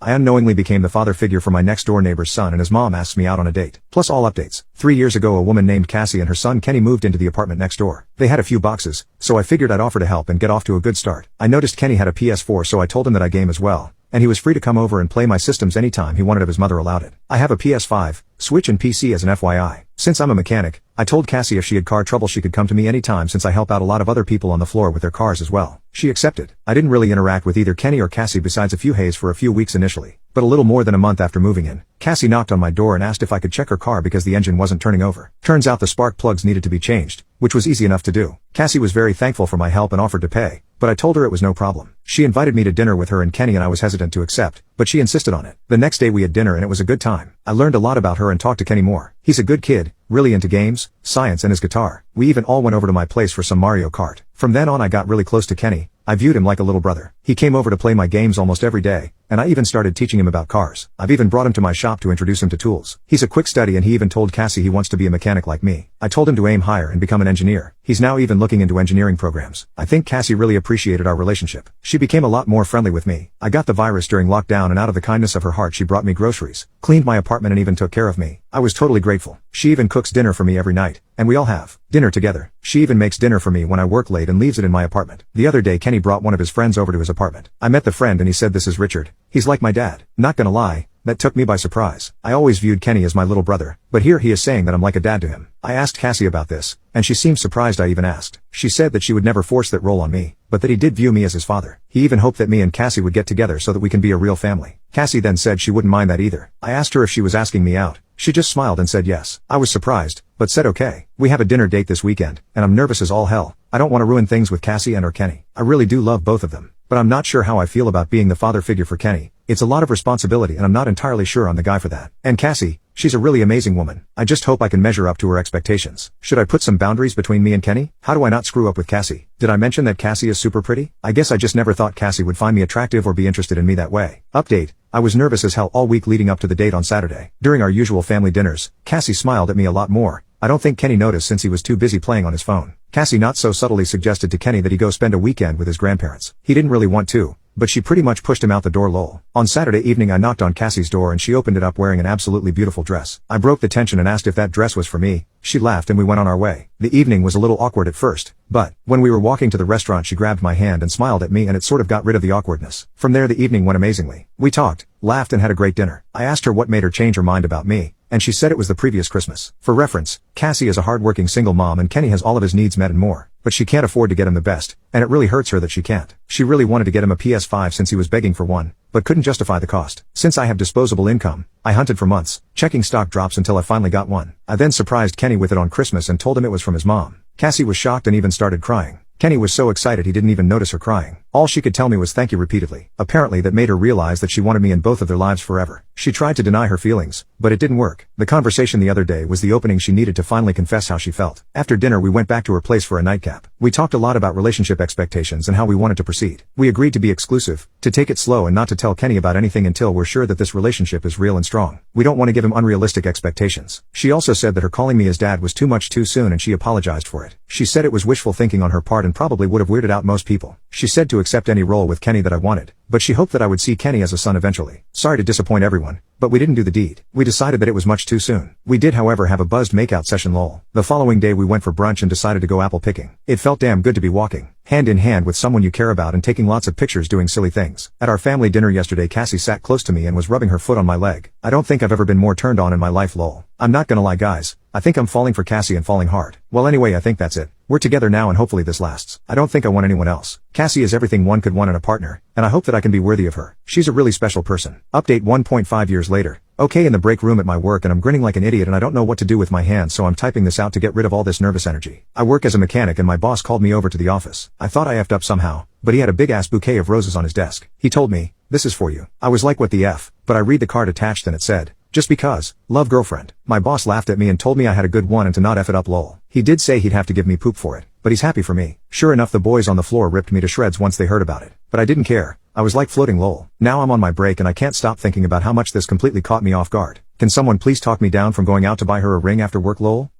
I unknowingly became the father figure for my next door neighbor's son and his mom asks me out on a date. Plus all updates. 3 years ago a woman named Cassie and her son Kenny moved into the apartment next door. They had a few boxes, so I figured I'd offer to help and get off to a good start. I noticed Kenny had a PS4 so I told him that I game as well, and he was free to come over and play my systems anytime he wanted if his mother allowed it. I have a PS5, Switch and PC as an FYI. Since I'm a mechanic, I told Cassie if she had car trouble she could come to me anytime since I help out a lot of other people on the floor with their cars as well. She accepted. I didn't really interact with either Kenny or Cassie besides a few hays for a few weeks initially. But a little more than a month after moving in, Cassie knocked on my door and asked if I could check her car because the engine wasn't turning over. Turns out the spark plugs needed to be changed, which was easy enough to do. Cassie was very thankful for my help and offered to pay, but I told her it was no problem. She invited me to dinner with her and Kenny and I was hesitant to accept, but she insisted on it. The next day we had dinner and it was a good time. I learned a lot about her and talked to Kenny more. He's a good kid, really into games, science and his guitar. We even all went over to my place for some Mario Kart. From then on I got really close to Kenny. I viewed him like a little brother. He came over to play my games almost every day, and I even started teaching him about cars. I've even brought him to my shop to introduce him to tools. He's a quick study and he even told Cassie he wants to be a mechanic like me. I told him to aim higher and become an engineer. He's now even looking into engineering programs. I think Cassie really appreciated our relationship. She became a lot more friendly with me. I got the virus during lockdown and out of the kindness of her heart she brought me groceries, cleaned my apartment and even took care of me. I was totally grateful. She even cooks dinner for me every night, and we all have dinner together. She even makes dinner for me when I work late and leaves it in my apartment. The other day Kenny brought one of his friends over to his apartment. I met the friend and he said this is Richard. He's like my dad. Not gonna lie, that took me by surprise. I always viewed Kenny as my little brother, but here he is saying that I'm like a dad to him. I asked Cassie about this, and she seemed surprised I even asked. She said that she would never force that role on me, but that he did view me as his father. He even hoped that me and Cassie would get together so that we can be a real family. Cassie then said she wouldn't mind that either. I asked her if she was asking me out. She just smiled and said yes. I was surprised, but said okay. We have a dinner date this weekend, and I'm nervous as all hell. I don't want to ruin things with Cassie and or Kenny. I really do love both of them, but I'm not sure how I feel about being the father figure for Kenny. It's a lot of responsibility and I'm not entirely sure I'm the guy for that. And Cassie, she's a really amazing woman. I just hope I can measure up to her expectations. Should I put some boundaries between me and Kenny? How do I not screw up with Cassie? Did I mention that Cassie is super pretty? I guess I just never thought Cassie would find me attractive or be interested in me that way. Update. I was nervous as hell all week leading up to the date on Saturday. During our usual family dinners, Cassie smiled at me a lot more. I don't think Kenny noticed since he was too busy playing on his phone. Cassie not so subtly suggested to Kenny that he go spend a weekend with his grandparents. He didn't really want to, but she pretty much pushed him out the door lol. On Saturday evening I knocked on Cassie's door and she opened it up wearing an absolutely beautiful dress. I broke the tension and asked if that dress was for me. She laughed and we went on our way. The evening was a little awkward at first, but when we were walking to the restaurant she grabbed my hand and smiled at me and it sort of got rid of the awkwardness. From there the evening went amazingly. We talked, laughed and had a great dinner. I asked her what made her change her mind about me, and she said it was the previous Christmas. For reference, Cassie is a hardworking single mom and Kenny has all of his needs met and more, but she can't afford to get him the best, and it really hurts her that she can't. She really wanted to get him a PS5 since he was begging for one, but couldn't justify the cost. Since I have disposable income, I hunted for months, checking stock drops until I finally got one. I then surprised Kenny with it on Christmas and told him it was from his mom. Cassie was shocked and even started crying. Kenny was so excited he didn't even notice her crying. All she could tell me was thank you repeatedly. Apparently that made her realize that she wanted me in both of their lives forever. She tried to deny her feelings, but it didn't work. The conversation the other day was the opening she needed to finally confess how she felt. After dinner we went back to her place for a nightcap. We talked a lot about relationship expectations and how we wanted to proceed. We agreed to be exclusive, to take it slow and not to tell Kenny about anything until we're sure that this relationship is real and strong. We don't want to give him unrealistic expectations. She also said that her calling me his dad was too much too soon and she apologized for it. She said it was wishful thinking on her part and probably would have weirded out most people. She said to accept any role with Kenny that I wanted, but she hoped that I would see Kenny as a son eventually. Sorry to disappoint everyone, but we didn't do the deed. We decided that it was much too soon. We did however have a buzzed makeout session lol. The following day we went for brunch and decided to go apple picking. It felt damn good to be walking hand in hand with someone you care about and taking lots of pictures doing silly things. At our family dinner yesterday Cassie sat close to me and was rubbing her foot on my leg. I don't think I've ever been more turned on in my life lol. I'm not gonna lie guys, I think I'm falling for Cassie and falling hard. Well anyway I think that's it. We're together now and hopefully this lasts. I don't think I want anyone else. Cassie is everything one could want in a partner, and I hope that I can be worthy of her. She's a really special person. Update 1.5 years later. Okay, in the break room at my work and I'm grinning like an idiot and I don't know what to do with my hands so I'm typing this out to get rid of all this nervous energy. I work as a mechanic and my boss called me over to the office. I thought I effed up somehow, but he had a big ass bouquet of roses on his desk. He told me, "This is for you." I was like what the F, but I read the card attached and it said, "Just because, love girlfriend." My boss laughed at me and told me I had a good one and to not F it up lol. He did say he'd have to give me poop for it, but he's happy for me. Sure enough the boys on the floor ripped me to shreds once they heard about it, but I didn't care. I was like floating lol. Now I'm on my break and I can't stop thinking about how much this completely caught me off guard. Can someone please talk me down from going out to buy her a ring after work lol?